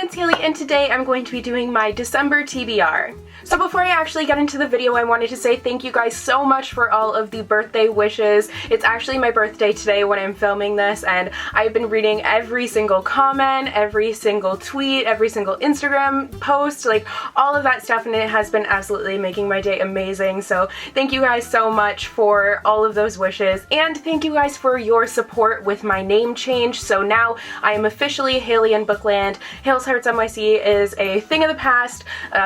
it's Hailey, and today I'm going to be doing my December TBR. So before I actually get into the video, I wanted to say thank you guys so much for all of the birthday wishes. It's actually my birthday today when I'm filming this, and I've been reading every single comment, every single tweet, every single Instagram post, like all of that stuff, and it has been absolutely making my day amazing. So thank you guys so much for all of those wishes, and thank you guys for your support with my name change. So now I am officially Hailey in Bookland. Hail's Hearts NYC is a thing of the past.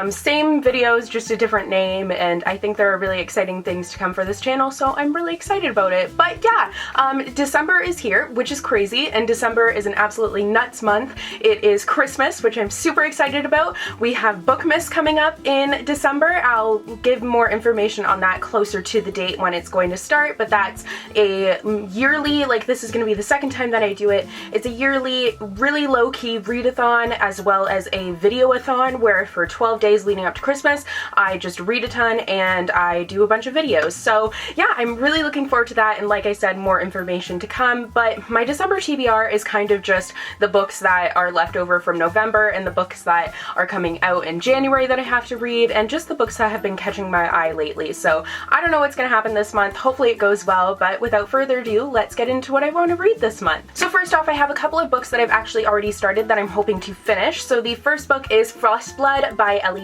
Same videos, just a different name, and I think there are really exciting things to come for this channel, so I'm really excited about it. But yeah, December is here, which is crazy, and December is an absolutely nuts month. It is Christmas, which I'm super excited about. We have Bookmas coming up in December. I'll give more information on that closer to the date when it's going to start, but that's a yearly, like this is going to be the second time that I do it. It's a yearly, really low-key readathon as well as a videoathon where for 12 days leading up to Christmas, I just read a ton and I do a bunch of videos. So yeah, I'm really looking forward to that, and like I said, more information to come. But my December TBR is kind of just the books that are left over from November and the books that are coming out in January that I have to read, and just the books that have been catching my eye lately. So I don't know what's going to happen this month. Hopefully it goes well, but without further ado, let's get into what I want to read this month. So first off, I have a couple of books that I've actually already started that I'm hoping to finish. So the first book is Frostblood by Ellie.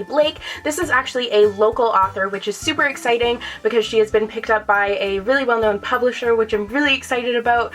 This is actually a local author, which is super exciting because she has been picked up by a really well-known publisher, which I'm really excited about.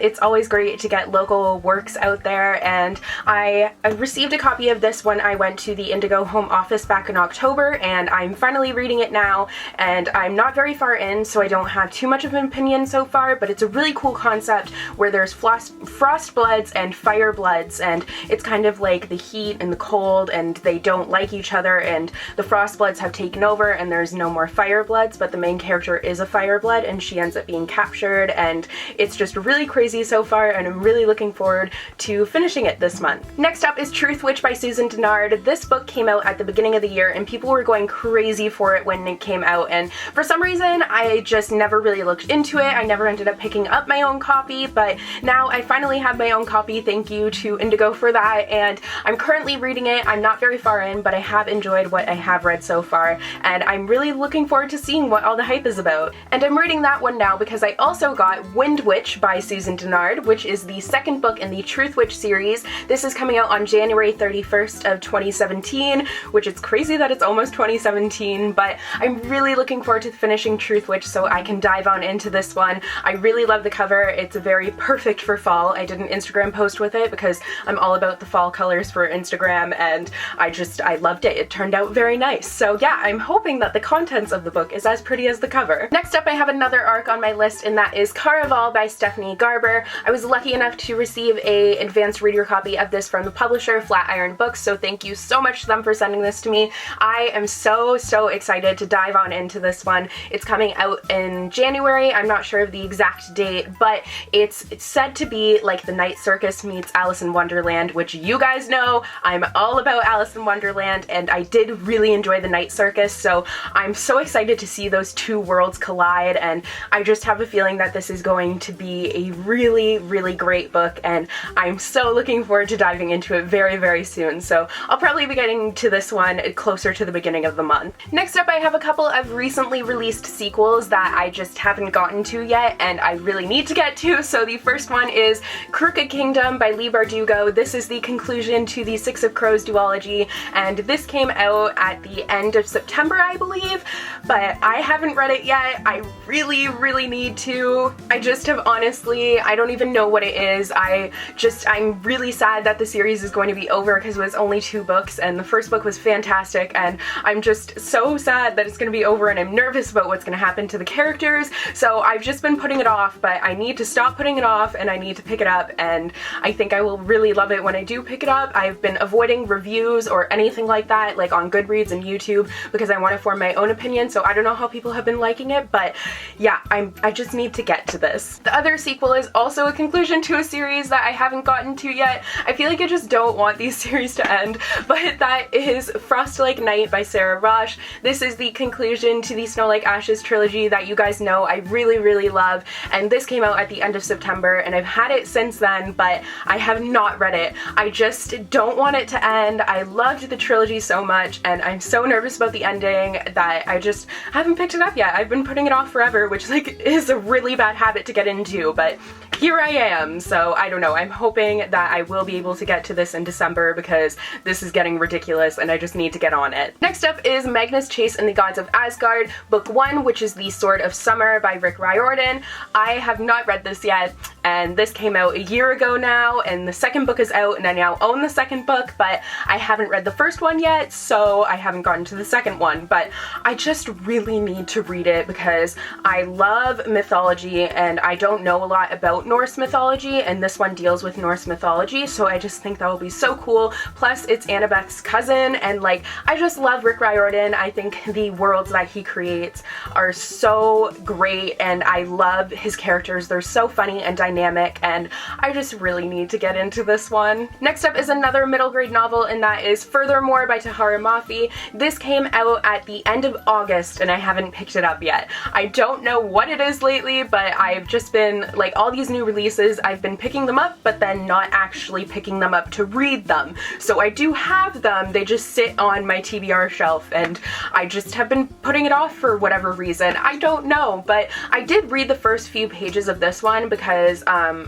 It's always great to get local works out there, and I received a copy of this when I went to the Indigo home office back in October, and I'm finally reading it now, and I'm not very far in, so I don't have too much of an opinion so far, but it's a really cool concept where there's frostbloods and firebloods, and it's kind of like the heat and the cold, and they don't like each other, and the frostbloods have taken over and there's no more firebloods, but the main character is a fireblood and she ends up being captured, and it's just really crazy so far, and I'm really looking forward to finishing it this month. Next up is Truth Witch by Susan Dennard. This book came out at the beginning of the year and people were going crazy for it when it came out, and for some reason I just never really looked into it. I never ended up picking up my own copy, but now I finally have my own copy. Thank you to Indigo for that, and I'm currently reading it. I'm not very far in, but I have enjoyed what I have read so far, and I'm really looking forward to seeing what all the hype is about. And I'm reading that one now because I also got Wind Witch by Susan Dennard, which is the second book in the Truth Witch series. This is coming out on January 31st of 2017, which is crazy that it's almost 2017, but I'm really looking forward to finishing Truth Witch so I can dive on into this one. I really love the cover. It's very perfect for fall. I did an Instagram post with it because I'm all about the fall colors for Instagram, and I loved it. It turned out very nice. So yeah, I'm hoping that the contents of the book is as pretty as the cover. Next up, I have another arc on my list, and that is Carnival by Stephenie Garber. I was lucky enough to receive a advanced reader copy of this from the publisher, Flatiron Books, so thank you so much to them for sending this to me. I am so excited to dive on into this one. It's coming out in January. I'm not sure of the exact date, but it's said to be like the Night Circus meets Alice in Wonderland, which you guys know I'm all about Alice in Wonderland, and I did really enjoy the Night Circus, so I'm so excited to see those two worlds collide, and I just have a feeling that this is going to be a really great book, and I'm so looking forward to diving into it very soon. So I'll probably be getting to this one closer to the beginning of the month. Next up, I have a couple of recently released sequels that I just haven't gotten to yet, and I really need to get to. So the first one is Crooked Kingdom by Leigh Bardugo. This is the conclusion to the Six of Crows duology, and this came out at the end of September, I believe, but I haven't read it yet. I really need to. I just have honestly, I don't even know what it is. I'm really sad that the series is going to be over because it was only 2 books, and the first book was fantastic, and I'm just so sad that it's going to be over, and I'm nervous about what's going to happen to the characters, so I've just been putting it off, but I need to stop putting it off, and I need to pick it up, and I think I will really love it when I do pick it up. I've been avoiding reviews or anything like that, like on Goodreads and YouTube, because I want to form my own opinion, so I don't know how people have been liking it, but yeah, I just need to get to this. The other sequel is also a conclusion to a series that I haven't gotten to yet. I feel like I just don't want these series to end, but that is Frost Like Night by Sara Raasch. This is the conclusion to the Snow Like Ashes trilogy that you guys know I really love, and this came out at the end of September, and I've had it since then, but I have not read it. I just just don't want it to end. I loved the trilogy so much, and I'm so nervous about the ending that I just haven't picked it up yet. I've been putting it off forever, which like is a really bad habit to get into, but here I am. So I don't know, I'm hoping that I will be able to get to this in December because this is getting ridiculous and I just need to get on it. Next up is Magnus Chase and the Gods of Asgard, book 1, which is The Sword of Summer by Rick Riordan. I have not read this yet, and this came out a year ago now, and the second book is out, and I now own the second book, but I haven't read the first one yet, so I haven't gotten to the second one, but I just really need to read it because I love mythology and I don't know a lot about Norse mythology, and this one deals with Norse mythology, so I just think that will be so cool. Plus it's Annabeth's cousin, and like I just love Rick Riordan. I think the worlds that he creates are so great, and I love his characters. They're so funny and dynamic, and I just really need to get into this one. Next up is another middle grade novel, and that is Furthermore by Tahereh Mafi. This came out at the end of August and I haven't picked it up yet. I don't know what it is lately, but I've just been like, all these new releases, I've been picking them up but then not actually picking them up to read them. So I do have them, they just sit on my TBR shelf and I just have been putting it off for whatever reason. I don't know, but I did read the first few pages of this one because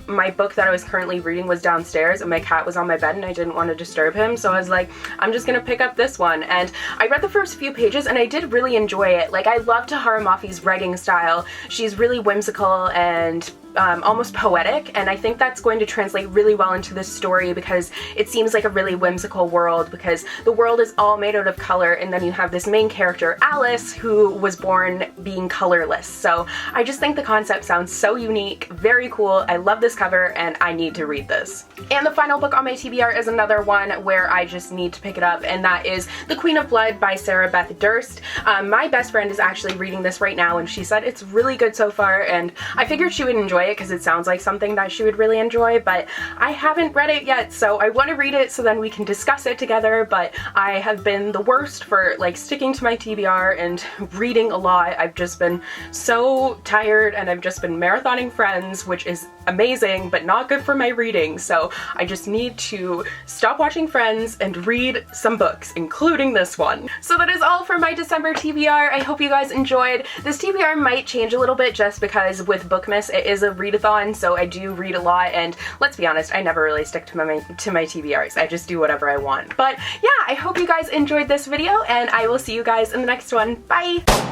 my book that I was currently reading was downstairs and my cat was on my bed and I didn't want to disturb him, so I was like, I'm just gonna pick up this one. And I read the first few pages and I did really enjoy it. Like, I love Tahereh Mafi's writing style. She's really whimsical and almost poetic, and I think that's going to translate really well into this story because it seems like a really whimsical world, because the world is all made out of color, and then you have this main character, Alice, who was born being colorless. So I just think the concept sounds so unique, very cool. I love this cover and I need to read this. And the final book on my TBR is another one where I just need to pick it up, and that is The Queen of Blood by Sara Beth Durst. My best friend is actually reading this right now and she said it's really good so far, and I figured she would enjoy it because it sounds like something that she would really enjoy, but I haven't read it yet, so I want to read it so then we can discuss it together. But I have been the worst for like sticking to my TBR and reading a lot. I've just been so tired and I've just been marathoning Friends, which is amazing but not good for my reading, so I just need to stop watching Friends and read some books, including this one. So that is all for my December TBR. I hope you guys enjoyed. This TBR might change a little bit just because with Bookmas it is a readathon, so I do read a lot, and let's be honest, I never really stick to my TBRs. I just do whatever I want. But yeah, I hope you guys enjoyed this video, and I will see you guys in the next one. Bye!